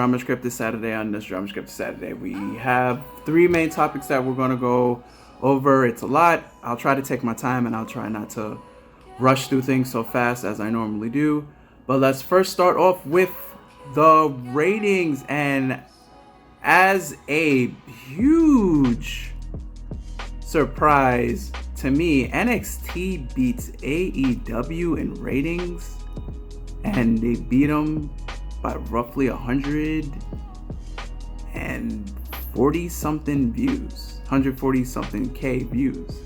Drama Script this Saturday. On this Drama Script Saturday, we have 3 main topics that we're going to go over. It's a lot. I'll try to take my time and I'll try not to rush through things so fast as I normally do. But let's first start off with the ratings. And as a huge surprise to me, NXT beats AEW in ratings, and they beat them by roughly 140 something views, 140 something K views.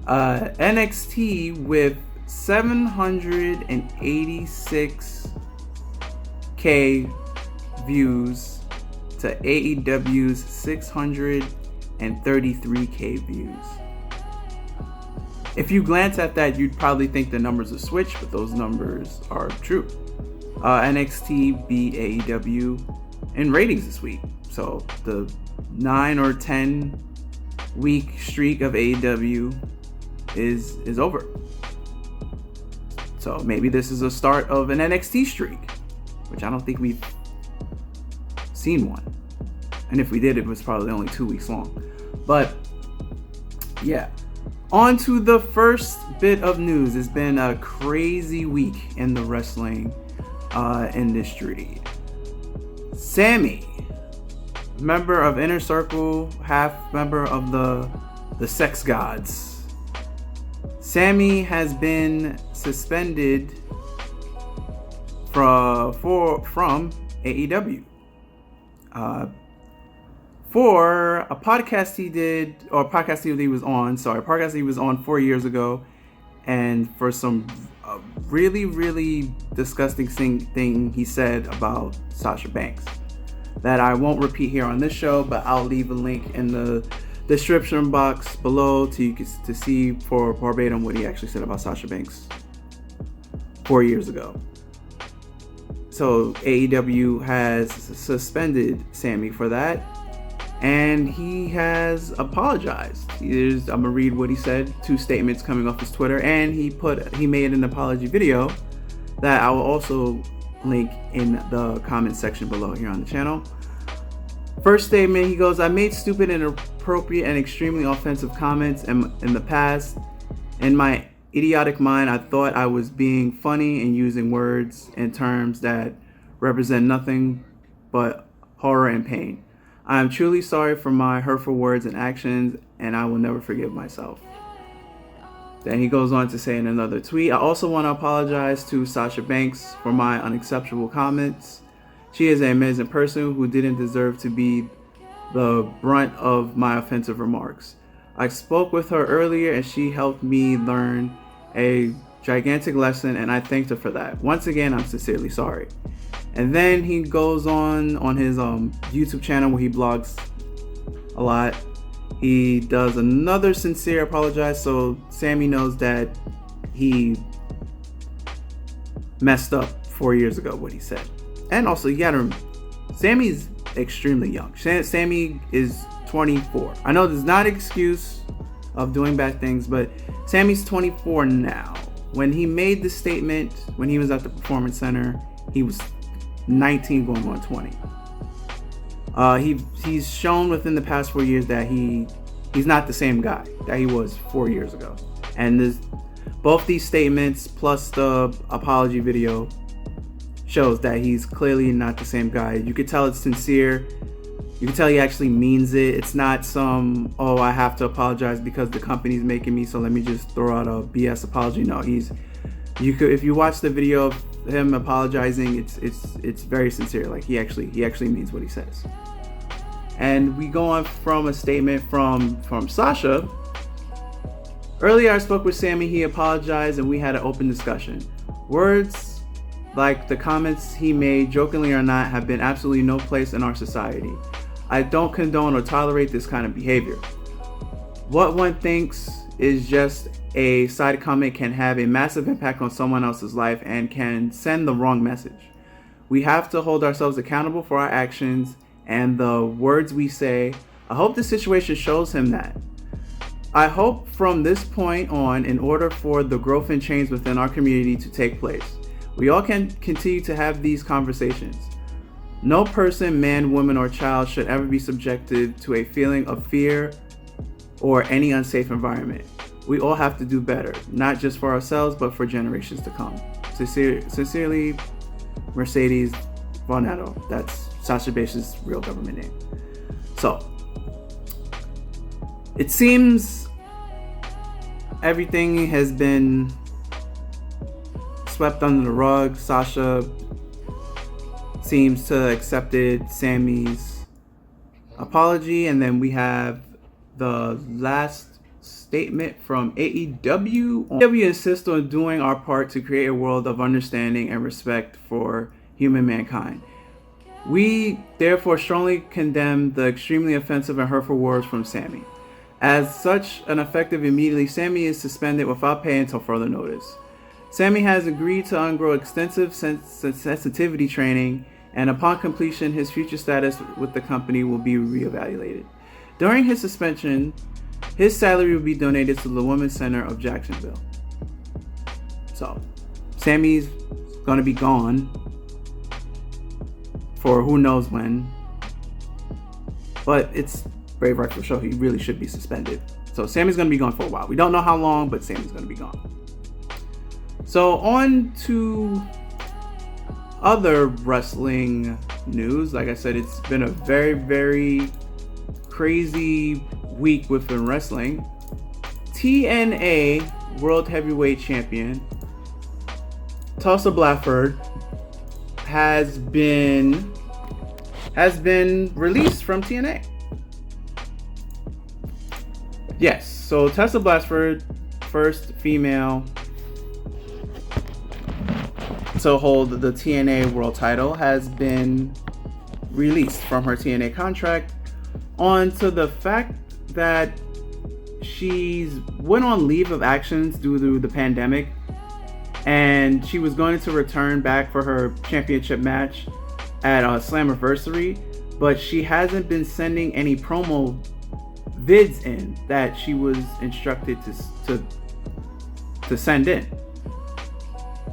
NXT with 786K views to AEW's 633K views. If you glance at that, you'd probably think the numbers are switched, but those numbers are true. NXT beat AEW in ratings this week. So the 9 or 10 week streak of AEW is over. So maybe this is a start of an NXT streak, which I don't think we've seen one. And if we did, it was probably only 2 weeks long. But yeah. On to the first bit of news. It's been a crazy week in the wrestling industry. Sammy, member of Inner Circle, half member of the Sex Gods. Sammy has been suspended from AEW. For a podcast he was on 4 years ago, and for some really, really disgusting thing he said about Sasha Banks that I won't repeat here on this show, but I'll leave a link in the description box below to see for verbatim what he actually said about Sasha Banks 4 years ago. So AEW has suspended Sammy for that. And he has apologized. I'm gonna read what he said, 2 statements coming off his Twitter, and he made an apology video that I will also link in the comment section below here on the channel. First statement, he goes, "I made stupid, inappropriate, and extremely offensive comments in the past. In my idiotic mind, I thought I was being funny and using words and terms that represent nothing but horror and pain. I am truly sorry for my hurtful words and actions, and I will never forgive myself." Then he goes on to say in another tweet, "I also want to apologize to Sasha Banks for my unacceptable comments. She is an amazing person who didn't deserve to be the brunt of my offensive remarks. I spoke with her earlier and she helped me learn a gigantic lesson, and I thanked her for that. Once again, I'm sincerely sorry." And then he goes on his YouTube channel where he blogs a lot. He does another sincere apologize, so Sammy knows that he messed up 4 years ago, what he said. And also, you gotta remember, Sammy's extremely young. Sammy is 24. I know there's not an excuse of doing bad things, but Sammy's 24 now. When he made the statement, when he was at the Performance Center, he was 19 going on 20. He's shown within the past 4 years that he's not the same guy that he was 4 years ago. And both these statements plus the apology video shows that he's clearly not the same guy. You could tell it's sincere. You can tell he actually means it. It's not some, oh, I have to apologize because the company's making me, so let me just throw out a BS apology. No, if you watch the video of him apologizing, it's very sincere. Like he actually means what he says. And we go on from a statement from Sasha. "Earlier I spoke with Sammy, he apologized and we had an open discussion. Words like the comments he made, jokingly or not, have been absolutely no place in our society. I don't condone or tolerate this kind of behavior. What one thinks is just a side comment can have a massive impact on someone else's life and can send the wrong message. We have to hold ourselves accountable for our actions and the words we say. I hope the situation shows him that. I hope from this point on, in order for the growth and change within our community to take place, we all can continue to have these conversations. No person, man, woman, or child should ever be subjected to a feeling of fear or any unsafe environment. We all have to do better, not just for ourselves, but for generations to come. Sincerely, Mercedes Vonetto. That's Sasha Banks's real government name. So, it seems everything has been swept under the rug. Sasha seems to have accepted Sammy's apology, and then we have the last statement from AEW. AEW insists on doing our part to create a world of understanding and respect for human mankind. We therefore strongly condemn the extremely offensive and hurtful words from Sammy. As such, an effective immediately, Sammy is suspended without pay until further notice. Sammy has agreed to undergo extensive sensitivity training, and upon completion, his future status with the company will be reevaluated. During his suspension, his salary will be donated to the Women's Center of Jacksonville. So, Sammy's going to be gone for who knows when. But it's very rightful show. He really should be suspended. So, Sammy's going to be gone for a while. We don't know how long, but Sammy's going to be gone. So, on to other wrestling news. Like I said, it's been a very, very crazy week within wrestling. TNA World Heavyweight Champion Tessa Blanchard has been released from TNA. Yes, so Tessa Blanchard, first female to hold the TNA World title, has been released from her TNA contract on to the fact that she's went on leave of absence due to the pandemic, and she was going to return back for her championship match at Slammiversary, but she hasn't been sending any promo vids in that she was instructed to send in.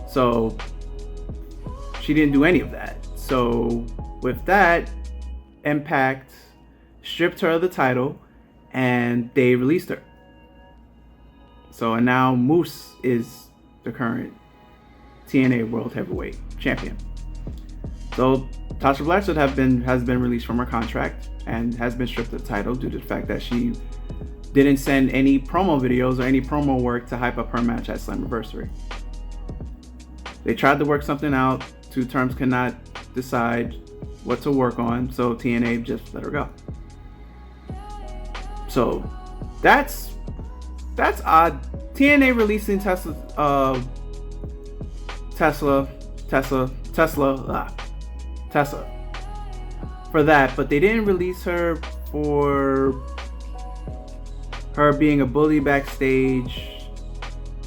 So she didn't do any of that. So with that, Impact stripped her of the title and they released her. So, and now Moose is the current TNA World Heavyweight Champion. So Tessa Blanchard has been released from her contract and has been stripped of the title due to the fact that she didn't send any promo videos or any promo work to hype up her match at Slammiversary. They tried to work something out. Two terms cannot decide what to work on, so TNA just let her go. So that's odd. TNA releasing Tessa for that, but they didn't release her for her being a bully backstage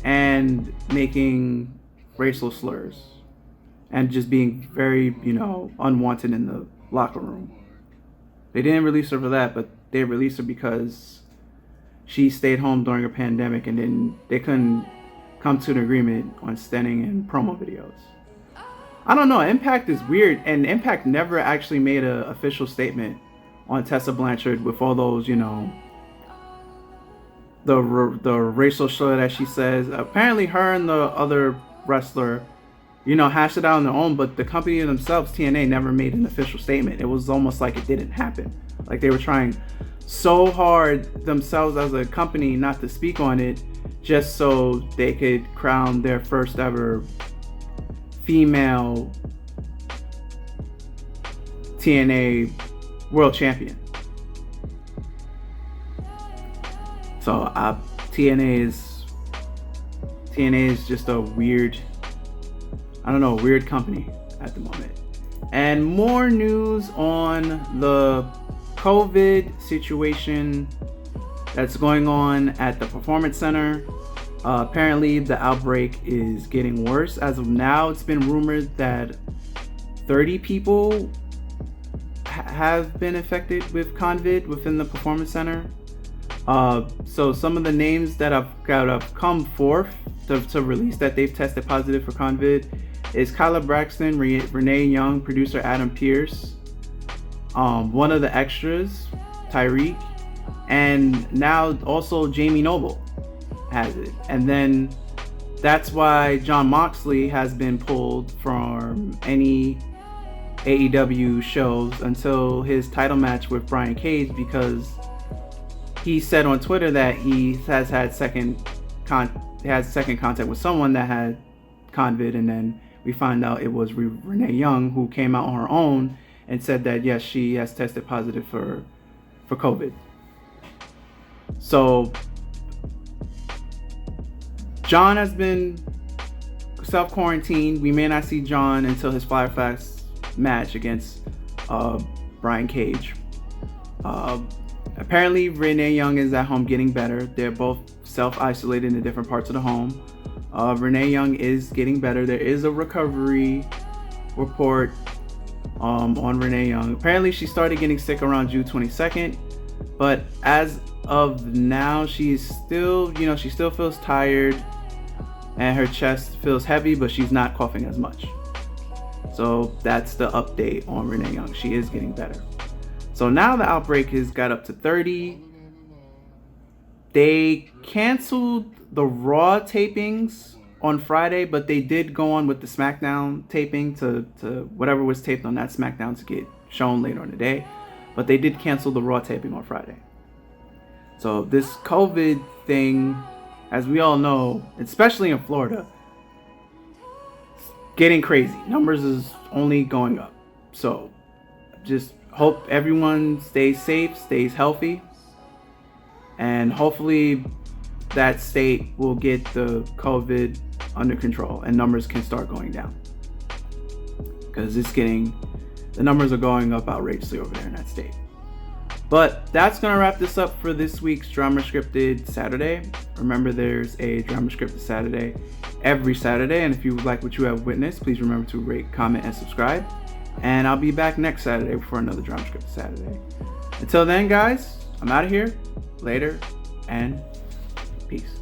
and making racial slurs and just being very, unwanted in the locker room. They didn't release her for that, but they released her because she stayed home during a pandemic, and then they couldn't come to an agreement on sending in promo videos. I don't know. Impact is weird, and Impact never actually made an official statement on Tessa Blanchard with all those, the racial slur that she says. Apparently, her and the other wrestler, hashed it out on their own, but the company themselves, TNA, never made an official statement. It was almost like it didn't happen. Like they were trying so hard themselves as a company not to speak on it, just so they could crown their first ever female TNA World Champion. So TNA is just a weird company at the moment. And more news on the COVID situation that's going on at the Performance Center. Apparently the outbreak is getting worse. As of now, it's been rumored that 30 people have been infected with COVID within the Performance Center. So some of the names that have come forth to release that they've tested positive for COVID is Kyla Braxton, Renee Young, producer Adam Pierce, one of the extras, Tyreek, and now also Jamie Noble has it. And then that's why Jon Moxley has been pulled from any AEW shows until his title match with Brian Cage, because he said on Twitter that he has had second contact with someone that had COVID, and then we find out it was Renee Young who came out on her own and said that yes, she has tested positive for COVID. So John has been self-quarantined. We may not see John until his Fyter Fest match against Brian Cage. Apparently Renee Young is at home getting better. They're both self-isolated in different parts of the home. Renee Young is getting better. There is a recovery report on Renee Young. Apparently she started getting sick around June 22nd, but as of now she's still, she still feels tired and her chest feels heavy, but she's not coughing as much. So that's the update on Renee Young. She is getting better. So now the outbreak has got up to 30. They canceled the Raw tapings on Friday, but they did go on with the SmackDown taping to whatever was taped on that SmackDown to get shown later in the day. But they did cancel the Raw taping on Friday. So this COVID thing, as we all know, especially in Florida, it's getting crazy. Numbers is only going up. So just hope everyone stays safe, stays healthy, and hopefully that state will get the COVID under control and numbers can start going down, because the numbers are going up outrageously over there in that state. But that's going to wrap this up for this week's Drama Scripted Saturday. Remember, there's a Drama Scripted Saturday every Saturday, and if you like what you have witnessed, please remember to rate, comment, and subscribe. And I'll be back next Saturday for another Drama Scripted Saturday. Until then, guys, I'm out of here. Later, and peace.